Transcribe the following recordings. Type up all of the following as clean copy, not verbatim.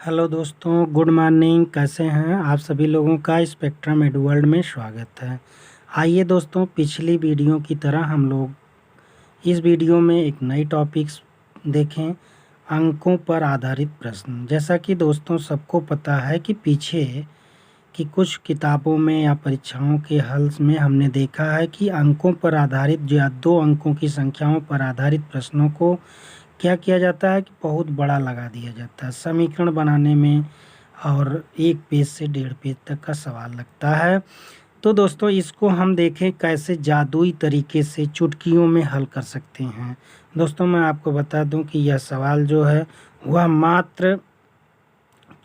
Hello दोस्तों, good morning. कैसे हैं आप सभी लोगों का स्पेक्ट्रम एडु वर्ल्ड में स्वागत है। आइए दोस्तों, पिछली वीडियो की तरह हम लोग इस वीडियो में एक नई टॉपिक्स देखें, अंकों पर आधारित प्रश्न। जैसा कि दोस्तों सबको पता है कि पीछे की कुछ किताबों में या परीक्षाओं के हल में हमने देखा है कि अंकों पर आधारित जो या 2 अंकों की संख्याओं पर आधारित प्रश्नों को क्या किया जाता है कि बहुत बड़ा लगा दिया जाता है समीकरण बनाने में, और 1 पेज से 1.5 पेज तक का सवाल लगता है। तो दोस्तों इसको हम देखें कैसे जादुई तरीके से चुटकियों में हल कर सकते हैं। दोस्तों मैं आपको बता दूं कि यह सवाल जो है वह मात्र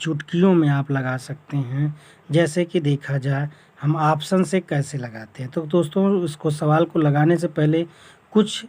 चुटकियों में आप लगा सकते हैं। जैसे कि देखा जाए हम ऑप्शन से कैसे लगाते हैं। तो दोस्तों इसको सवाल को लगाने से पहले कुछ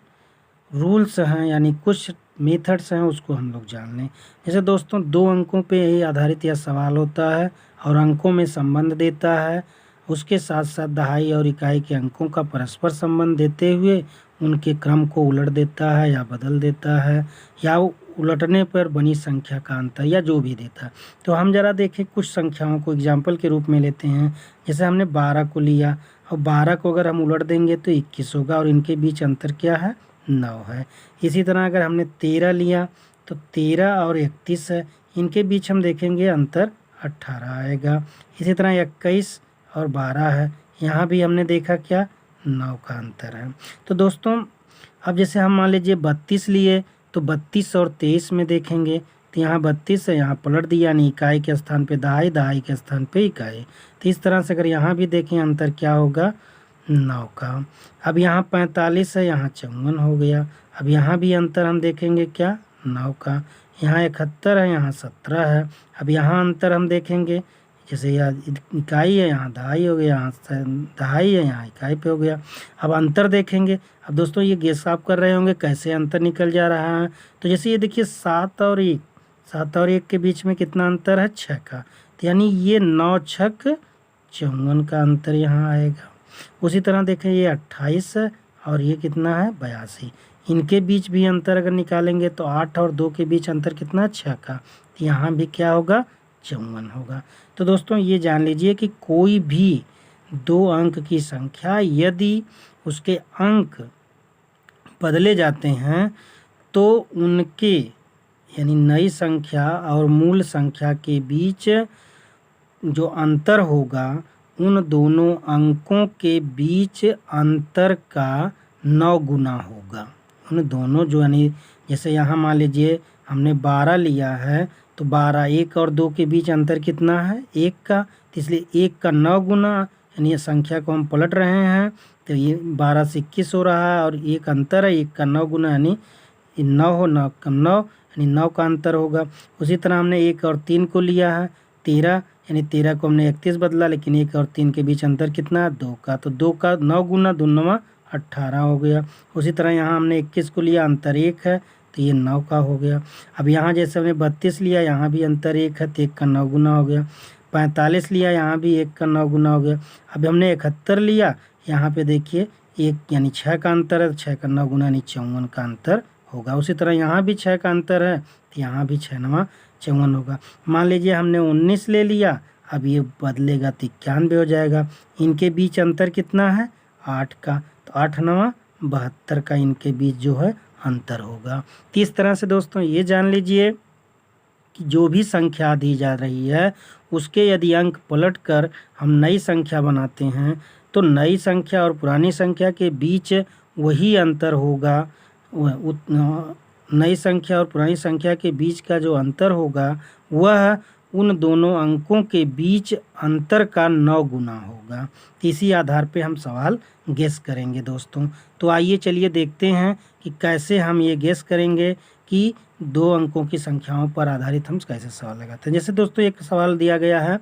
रूल्स हैं, यानी कुछ मेथड्स हैं, उसको हम लोग जान लें। जैसे दोस्तों 2 अंकों पे ही आधारित यह सवाल होता है और अंकों में संबंध देता है। उसके साथ साथ दहाई और इकाई के अंकों का परस्पर संबंध देते हुए उनके क्रम को उलट देता है या बदल देता है, या उलटने पर बनी संख्या का अंतर, या जो भी देता है। तो हम जरा देखें कुछ संख्याओं को एग्जाम्पल के रूप में लेते हैं। जैसे हमने 12 को लिया और 12 को अगर हम उलट देंगे तो 21 होगा, और इनके बीच अंतर क्या है? 9 है। इसी तरह अगर हमने 13 लिया तो 13 और 31 है, इनके बीच हम देखेंगे अंतर 18 आएगा। इसी तरह 21 और 12 है, यहाँ भी हमने देखा क्या? 9 का अंतर है। तो दोस्तों अब जैसे हम मान लीजिए 32 लिए तो 32 और 23 में देखेंगे तो यहाँ 32 है, यहाँ पलट दिया, यानी इकाई के स्थान पे दहाई, दहाई के स्थान पे इकाई। तो इस तरह से अगर यहाँ भी देखें अंतर क्या होगा? 9 का। अब यहाँ 45 है, यहाँ 54 हो गया। अब यहाँ भी अंतर हम देखेंगे क्या? 9 का। यहाँ 71 है, यहाँ 17 है। अब यहाँ अंतर हम देखेंगे, जैसे यहाँ इकाई है, यहाँ दहाई हो गया, यहाँ दहाई है, यहाँ इकाई पे हो गया। अब अंतर देखेंगे। अब दोस्तों ये गेस आप कर रहे होंगे कैसे अंतर निकल जा रहा है। तो जैसे ये देखिए 7 और 1, 7 और 1 के बीच में कितना अंतर है? 6 का। तो यानी ये 9 छक 54 का अंतर यहाँ आएगा। उसी तरह देखें ये 28 है और ये कितना है? 82। इनके बीच भी अंतर अगर निकालेंगे तो 8 और 2 के बीच अंतर कितना है? 6 का। तो यहाँ भी क्या होगा? 54 होगा। तो दोस्तों ये जान लीजिए कि कोई भी 2 अंक की संख्या यदि उसके अंक बदले जाते हैं तो उनके यानी नई संख्या और मूल संख्या के बीच जो अंतर होगा उन दोनों अंकों के बीच अंतर का 9 गुना होगा। उन दोनों जो यानी जैसे यहाँ मान लीजिए हमने 12 लिया है तो 12, 1 और 2 के बीच अंतर कितना है? 1 का। तो इसलिए 1 का 9 गुना, यानी ये संख्या को हम पलट रहे हैं तो ये 12 से 21 हो रहा है, और एक अंतर है 1 का 9 गुना, यानी 9 हो, 9 कम 9, यानी 9 का अंतर होगा। उसी तरह हमने 1 और 3 को लिया है 13, यानी 13 को हमने 31 बदला, लेकिन 1 और 3 के बीच अंतर कितना है? 2 का। तो 2 का 9 गुना 2 9 18 हो गया। उसी तरह यहाँ हमने 21 को लिया, अंतर 1 है तो ये 9 का हो गया। अब यहाँ जैसे हमने 32 लिया, यहाँ भी अंतर 1 है तो 1 का 9 गुना हो गया। 45 लिया, यहाँ भी 1 का 9 गुना हो गया। अब हमने 71 लिया, यहाँ पे देखिए 1 यानी 6 का अंतर है, 6 का 9 गुना यानी 54 का अंतर होगा। उसी तरह यहाँ भी 6 का अंतर है तो यहाँ भी 6 9 54 होगा। मान लीजिए हमने 19 ले लिया, अब ये बदलेगा तो 91 हो जाएगा। इनके बीच अंतर कितना है? 8 का। तो 8 9 72 का इनके बीच जो है अंतर होगा। तो इस तरह से दोस्तों ये जान लीजिए कि जो भी संख्या दी जा रही है उसके यदि अंक पलट कर हम नई संख्या बनाते हैं तो नई संख्या और पुरानी संख्या के बीच वही अंतर होगा। नई संख्या और पुरानी संख्या के बीच का जो अंतर होगा वह उन दोनों अंकों के बीच अंतर का 9 गुना होगा। इसी आधार पे हम सवाल गेस करेंगे दोस्तों। तो आइए चलिए देखते हैं कि कैसे हम ये गेस करेंगे कि 2 अंकों की संख्याओं पर आधारित हम कैसे सवाल लगाते हैं। जैसे दोस्तों एक सवाल दिया गया है,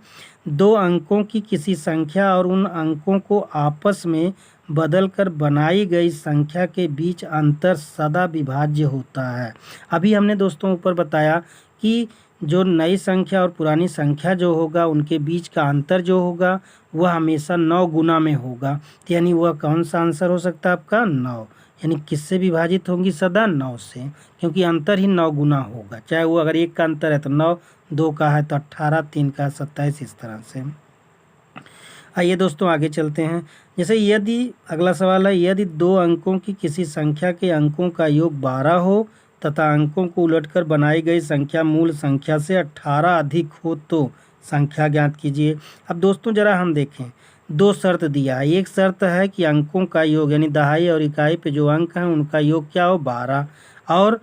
2 अंकों की किसी संख्या और उन अंकों को आपस में बदलकर बनाई गई संख्या के बीच अंतर सदा विभाज्य होता है। अभी हमने दोस्तों ऊपर बताया कि जो नई संख्या और पुरानी संख्या जो होगा उनके बीच का अंतर जो होगा वह हमेशा 9 गुना में होगा। यानी वह कौन सा आंसर हो सकता है आपका? 9। यानी किससे विभाजित होंगी सदा 9 से, क्योंकि अंतर ही 9 गुना होगा। चाहे वो अगर 1 का अंतर है तो 9, 2 का है तो 18, 3 का 27, इस तरह से। आइए दोस्तों आगे चलते हैं। जैसे यदि अगला सवाल है, यदि 2 अंकों की किसी संख्या के अंकों का योग 12 हो तथा अंकों को उलटकर बनाई गई संख्या मूल संख्या से 18 अधिक हो तो संख्या ज्ञात कीजिए। अब दोस्तों जरा हम देखें, 2 शर्त दिया है। एक शर्त है कि अंकों का योग यानी दहाई और इकाई पे जो अंक हैं उनका योग क्या हो 12, और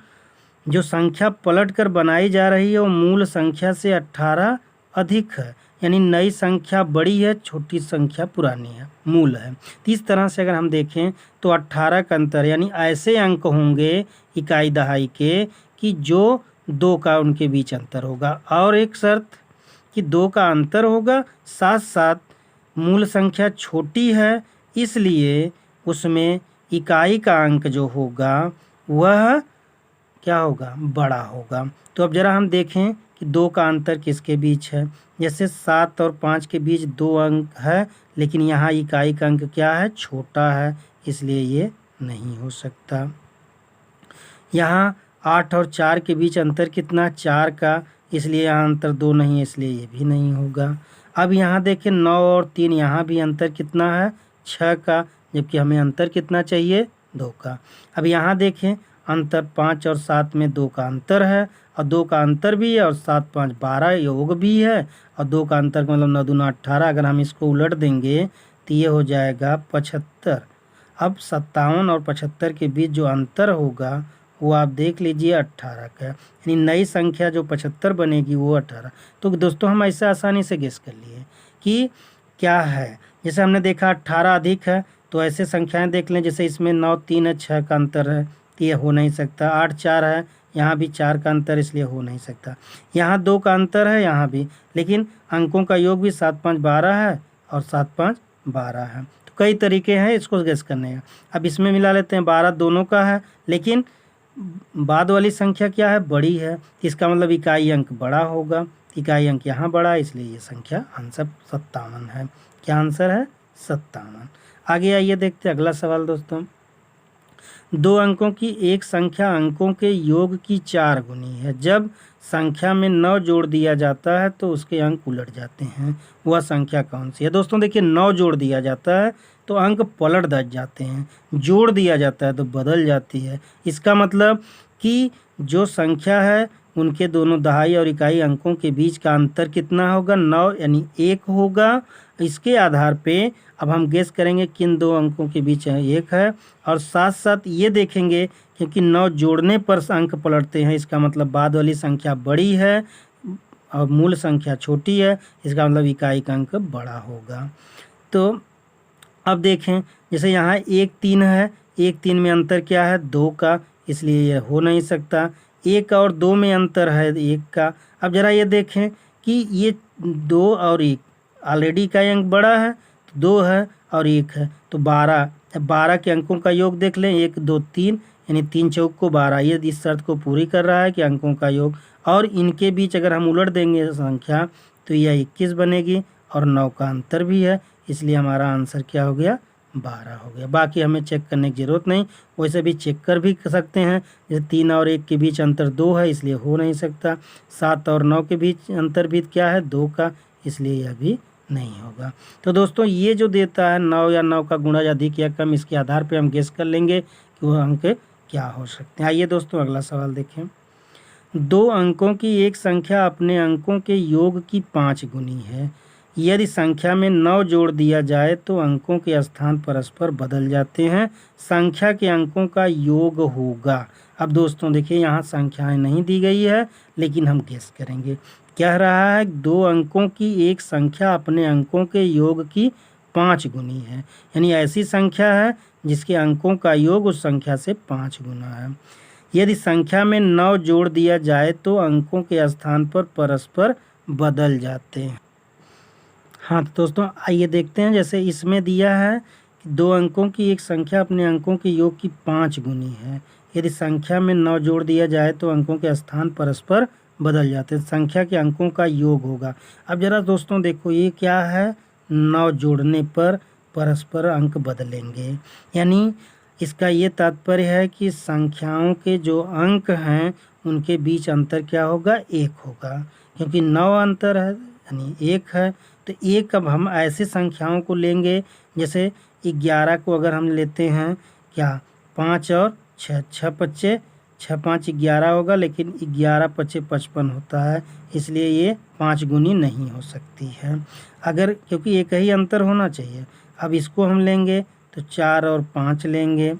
जो संख्या पलट कर बनाई जा रही है वो मूल संख्या से 18 अधिक है, यानी नई संख्या बड़ी है, छोटी संख्या पुरानी है, मूल है। तो इस तरह से अगर हम देखें तो 18 का अंतर, यानी ऐसे अंक होंगे इकाई दहाई के कि जो 2 का उनके बीच अंतर होगा। और एक शर्त कि 2 का अंतर होगा, साथ साथ मूल संख्या छोटी है, इसलिए उसमें इकाई का अंक जो होगा वह क्या होगा बड़ा होगा। तो अब जरा हम देखें कि 2 का अंतर किसके बीच है। जैसे 7 और 5 के बीच 2 अंक है, लेकिन यहाँ इकाई का अंक क्या है छोटा है, इसलिए ये नहीं हो सकता। यहाँ 8 और 4 के बीच अंतर कितना 4 का, इसलिए यहाँ अंतर 2 नहीं है, इसलिए ये भी नहीं होगा। अब यहाँ देखें 9 और 3, यहाँ भी अंतर कितना है 6 का, जबकि हमें अंतर कितना चाहिए 2 का। अब यहाँ देखें अंतर 5 और 7 में 2 का अंतर है, और 2 का अंतर भी है, और 7 5 12 योग भी है, और 2 का अंतर का मतलब 9 दूना 18। अगर हम इसको उलट देंगे तो ये हो जाएगा 75। अब 57 और 75 के बीच जो अंतर होगा वो आप देख लीजिए 18 का, यानी नई संख्या जो 75 बनेगी वो 18। तो दोस्तों हम ऐसे आसानी से गेस कर लिए कि क्या है। जैसे हमने देखा 18 अधिक है, तो ऐसे संख्याएं देख लें, जैसे इसमें 9 3 है, 6 का अंतर है, तो ये हो नहीं सकता। 8 4 है, यहाँ भी 4 का अंतर, इसलिए हो नहीं सकता। यहाँ 2 का अंतर है, यहाँ भी, लेकिन अंकों का योग भी 7 5 12 है और 7 5 12 है। तो कई तरीके हैं इसको गेस करने का। अब इसमें मिला लेते हैं, 12 दोनों का है, लेकिन बाद वाली संख्या क्या है बड़ी है, इसका मतलब इकाई अंक बड़ा होगा। इकाई अंक यहाँ बड़ा है, इसलिए ये संख्या आंसर 57 है। क्या आंसर है 57। आगे आइए देखते हैं अगला सवाल दोस्तों। 2 अंकों की एक संख्या अंकों के योग की 4 गुनी है। जब संख्या में 9 जोड़ दिया जाता है तो उसके अंक उलट जाते हैं, वह संख्या कौन सी है। दोस्तों देखिए 9 जोड़ दिया जाता है तो अंक पलट जाते हैं, जोड़ दिया जाता है तो बदल जाती है। इसका मतलब कि जो संख्या है उनके दोनों दहाई और इकाई अंकों के बीच का अंतर कितना होगा 9, यानी 1 होगा। इसके आधार पे अब हम गेस करेंगे किन 2 अंकों के बीच 1 है, और साथ साथ ये देखेंगे क्योंकि 9 जोड़ने पर अंक पलटते हैं, इसका मतलब बाद वाली संख्या बड़ी है और मूल संख्या छोटी है, इसका मतलब इकाई का अंक बड़ा होगा। तो अब देखें जैसे यहाँ 1 3 है, 1 3 में अंतर क्या है 2 का, इसलिए यह हो नहीं सकता। 1 और 2 में अंतर है 1 का। अब जरा ये देखें कि ये 2 और 1 ऑलरेडी का अंक बड़ा है, तो 2 है और 1 है, तो 12। 12 के अंकों का योग देख लें, 1 2 3, यानी 3 चौक को 12। ये इस शर्त को पूरी कर रहा है कि अंकों का योग, और इनके बीच अगर हम उलट देंगे संख्या तो यह 21 बनेगी, और 9 का अंतर भी है, इसलिए हमारा आंसर क्या हो गया 12 हो गया। बाकी हमें चेक करने की ज़रूरत नहीं, वैसे भी चेक कर भी सकते हैं। जैसे 3 और 1 के बीच अंतर 2 है, इसलिए हो नहीं सकता। 7 और 9 के बीच अंतर भी क्या है 2 का, इसलिए यह भी नहीं होगा। तो दोस्तों ये जो देता है 9 या 9 का गुणा अधिक या कम, इसके आधार पे हम गेस कर लेंगे कि वह अंक क्या हो सकते हैं। आइए दोस्तों अगला सवाल देखें। 2 अंकों की एक संख्या अपने अंकों के योग की 5 गुनी है। यदि संख्या में 9 जोड़ दिया जाए तो अंकों के स्थान परस्पर बदल जाते हैं, संख्या के अंकों का योग होगा। अब दोस्तों देखिए यहाँ संख्याएं नहीं दी गई है, लेकिन हम गेस करेंगे। कह रहा है 2 अंकों की एक संख्या अपने अंकों के योग की 5 गुनी है, यानी ऐसी संख्या है जिसके अंकों का योग उस संख्या से 5 गुना है। यदि संख्या में 9 जोड़ दिया जाए तो अंकों के स्थान पर परस्पर बदल जाते हैं। हाँ तो दोस्तों आइए देखते हैं। जैसे इसमें दिया है कि 2 अंकों की एक संख्या अपने अंकों के योग की 5 गुनी है। यदि संख्या में 9 जोड़ दिया जाए तो अंकों के स्थान परस्पर बदल जाते हैं, संख्या के अंकों का योग होगा। अब जरा दोस्तों देखो ये क्या है 9 जोड़ने पर परस्पर अंक बदलेंगे, यानी इसका ये तात्पर्य है कि संख्याओं के जो अंक हैं उनके बीच अंतर क्या होगा, 1 होगा, क्योंकि 9 अंतर है यानी 1 है। तो एक अब हम ऐसी संख्याओं को लेंगे, जैसे 11 को अगर हम लेते हैं क्या, 5 और 6, 6 पच्चे 6 5 11 होगा, लेकिन 11 पच्चे 55 होता है, इसलिए ये 5 गुनी नहीं हो सकती है अगर, क्योंकि एक ही अंतर होना चाहिए। अब इसको हम लेंगे तो 4 और 5 लेंगे,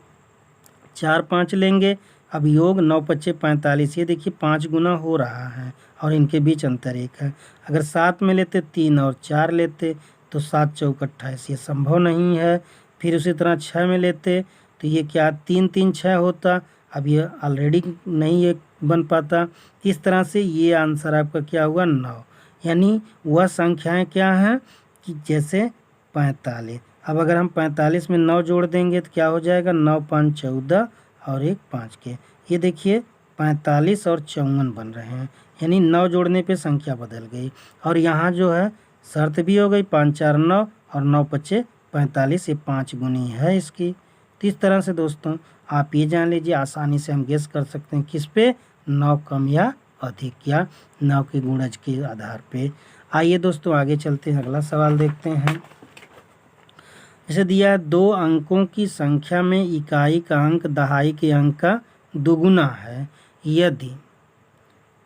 4 5 लेंगे। अब योग 9 पच्चे 45, ये देखिए 5 गुना हो रहा है और इनके बीच अंतर 1 है। अगर 7 में लेते 3 और 4 लेते तो 7 चौक 28, ये संभव नहीं है। फिर उसी तरह 6 में लेते तो ये क्या 3 3 6 होता, अब ये ऑलरेडी नहीं ये बन पाता। इस तरह से ये आंसर आपका क्या हुआ 9, यानी वह संख्याएं क्या हैं कि जैसे 45। अब अगर हम 45 में 9 जोड़ देंगे तो क्या हो जाएगा, 9 5 14 और 1 5 के, ये देखिए 45 और 54 बन रहे हैं, यानी 9 जोड़ने पे संख्या बदल गई। और यहाँ जो है शर्त भी हो गई, 5 4 9 और 9 पच्चे 45, ये 5 गुनी है इसकी। तो इस तरह से दोस्तों आप ये जान लीजिए, आसानी से हम गेस कर सकते हैं किस पे, 9 कम या अधिक या 9 के गुणज के आधार पे। आइए दोस्तों आगे चलते हैं, अगला सवाल देखते हैं। जैसे दिया है 2 अंकों की संख्या में इकाई का अंक दहाई के अंक का दुगुना है, यदि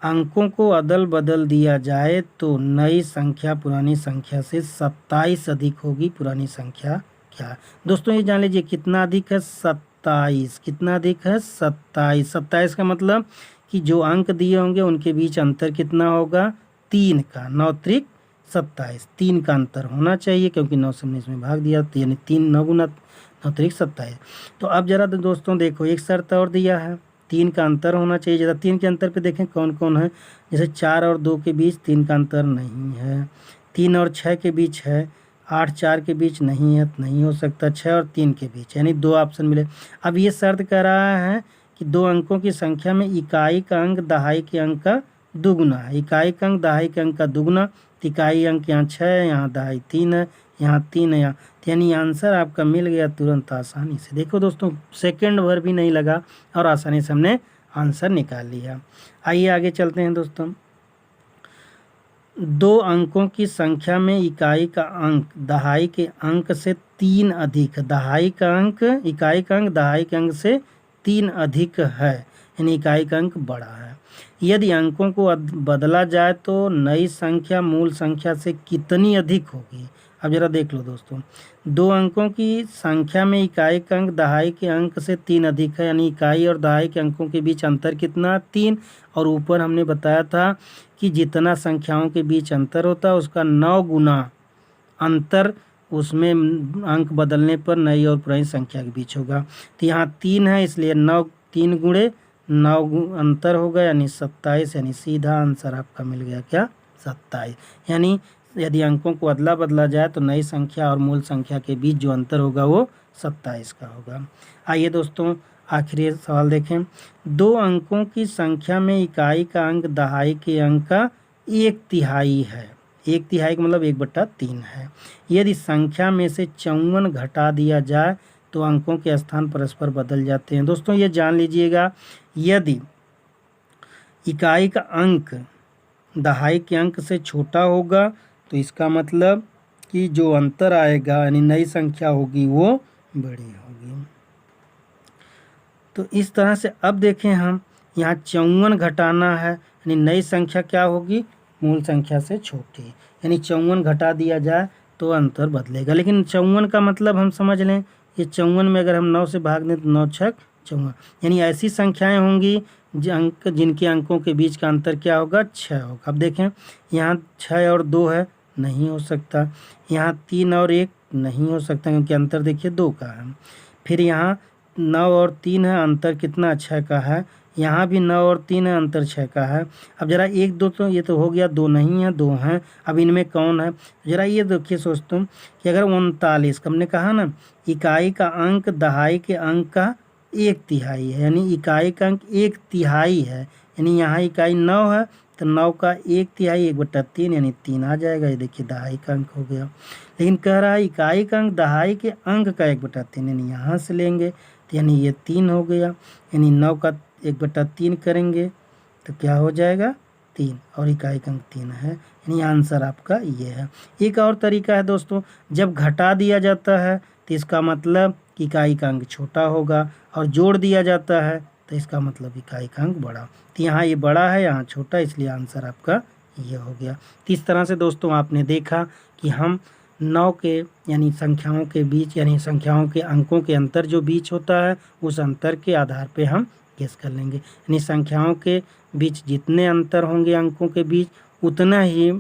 अंकों को अदल बदल दिया जाए तो नई संख्या पुरानी संख्या से 27 अधिक होगी। पुरानी संख्या क्या है दोस्तों, ये जान लीजिए कितना अधिक है, 27। कितना अधिक है, 27। 27 का मतलब कि जो अंक दिए होंगे उनके बीच अंतर कितना होगा, 3 का, 9 त्रिक 27, 3 का अंतर होना चाहिए, क्योंकि 9 से हमने इसमें भाग दिया तो यानी 3 9 गुना 9 त्रिक 27। तो अब जरा दोस्तों देखो, एक शर्त और दिया है, 3 का अंतर होना चाहिए। जरा 3 के अंतर पे देखें कौन कौन है, जैसे 4 और 2 के बीच 3 का अंतर नहीं है, 3 और 6 के बीच है, 8 4 के बीच नहीं है, नहीं हो सकता, 6 और 3 के बीच, यानी 2 ऑप्शन मिले। अब ये शर्त कह रहा है कि 2 अंकों की संख्या में इकाई का अंक दहाई के अंक का दुगुना है। इकाई का अंक दहाई के अंक का दुगुना, इकाई अंक यहाँ 6 है, यहाँ दहाई 3 है, यहाँ 3 है, यहाँ, यानी आंसर आपका मिल गया तुरंत आसानी से। देखो दोस्तों सेकंड भर भी नहीं लगा और आसानी से हमने आंसर निकाल लिया। आइए आगे चलते हैं दोस्तों। 2 अंकों की संख्या में इकाई का अंक दहाई के अंक से 3 अधिक, दहाई का अंक इकाई का अंक दहाई के अंक से 3 अधिक है, यानी इकाई का अंक बड़ा है। यदि अंकों को बदला जाए तो नई संख्या मूल संख्या से कितनी अधिक होगी। अब जरा देख लो दोस्तों, 2 अंकों की संख्या में इकाई का अंक दहाई के अंक से 3 अधिक है, यानी इकाई और दहाई के अंकों के बीच अंतर कितना, 3। और ऊपर हमने बताया था कि जितना संख्याओं के बीच अंतर होता है उसका 9 गुना अंतर उसमें अंक बदलने पर नई और पुरानी संख्या के बीच होगा। तो यहाँ 3 है, इसलिए 9 3 गुणे 9 अंतर होगा, यानी 27, यानी सीधा आंसर आपका मिल गया क्या, 27। यानी यदि अंकों को अदला बदला जाए तो नई संख्या और मूल संख्या के बीच जो अंतर होगा वो 27 का होगा। आइए दोस्तों आखिरी सवाल देखें। 2 अंकों की संख्या में इकाई का अंक दहाई के अंक का 1/3 है। 1/3 का मतलब 1/3 है। यदि संख्या में से 54 घटा दिया जाए तो अंकों के स्थान परस्पर बदल जाते हैं। दोस्तों ये जान लीजिएगा, यदि इकाई का अंक दहाई के अंक से छोटा होगा तो इसका मतलब कि जो अंतर आएगा यानी नई संख्या होगी वो बड़ी होगी। तो इस तरह से अब देखें हम, यहाँ 54 घटाना है, यानी नई संख्या क्या होगी, मूल संख्या से छोटी, यानी 54 घटा दिया जाए तो अंतर बदलेगा। लेकिन 54 का मतलब हम समझ लें, ये 54 में अगर हम 9 से भाग दें तो 9 छक 54, यानी ऐसी संख्याएं होंगी जिनके अंकों के बीच का अंतर क्या होगा, 6 होगा। अब देखें यहाँ 6 और 2 है, नहीं हो सकता, यहाँ 3 और 1 नहीं हो सकता क्योंकि अंतर देखिए 2 का है। फिर यहाँ 9 और 3 है, अंतर कितना 6 का है, यहाँ भी 9 और 3 है, अंतर 6 का है। अब जरा 1 2 तो ये तो हो गया, 2 नहीं है 2 हैं, अब इनमें कौन है, जरा ये देखिए सोचता हूँ कि अगर 39 हमने कहा ना इकाई का अंक दहाई के अंक का 1/3 है, यानी इकाई का अंक 1/3 है, यानी यहाँ इकाई 9 है तो 9 का 1/3 1/3 यानी 3 आ जाएगा। ये देखिए दहाई का अंक हो गया। लेकिन कह रहा है इकाई का अंक दहाई के अंक का 1/3, यानी यहाँ से लेंगे तो यानी ये 3 हो गया, यानी 9 का 1/3 करेंगे तो क्या हो जाएगा 3, और इकाई अंक 3 है, यानी आंसर आपका ये है। एक और तरीका है दोस्तों, जब घटा दिया जाता है तो इसका मतलब कि इकाई का अंक छोटा होगा, और जोड़ दिया जाता है तो इसका मतलब इकाई का अंक बड़ा। तो यहाँ ये बड़ा है, यहाँ छोटा, इसलिए आंसर आपका ये हो गया। तो इस तरह से दोस्तों आपने देखा कि हम 9 के यानी संख्याओं के बीच, यानी संख्याओं के अंकों के अंतर जो बीच होता है उस अंतर के आधार पे हम गेस कर लेंगे। यानी संख्याओं के बीच जितने अंतर होंगे अंकों के बीच, उतना ही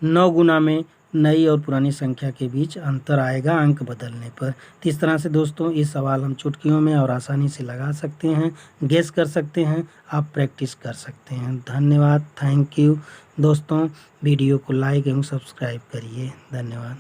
9 गुना में नई और पुरानी संख्या के बीच अंतर आएगा अंक बदलने पर। तो इस तरह से दोस्तों ये सवाल हम चुटकियों में और आसानी से लगा सकते हैं, गेस कर सकते हैं, आप प्रैक्टिस कर सकते हैं। धन्यवाद, थैंक यू दोस्तों। वीडियो को लाइक एवं सब्सक्राइब करिए। धन्यवाद।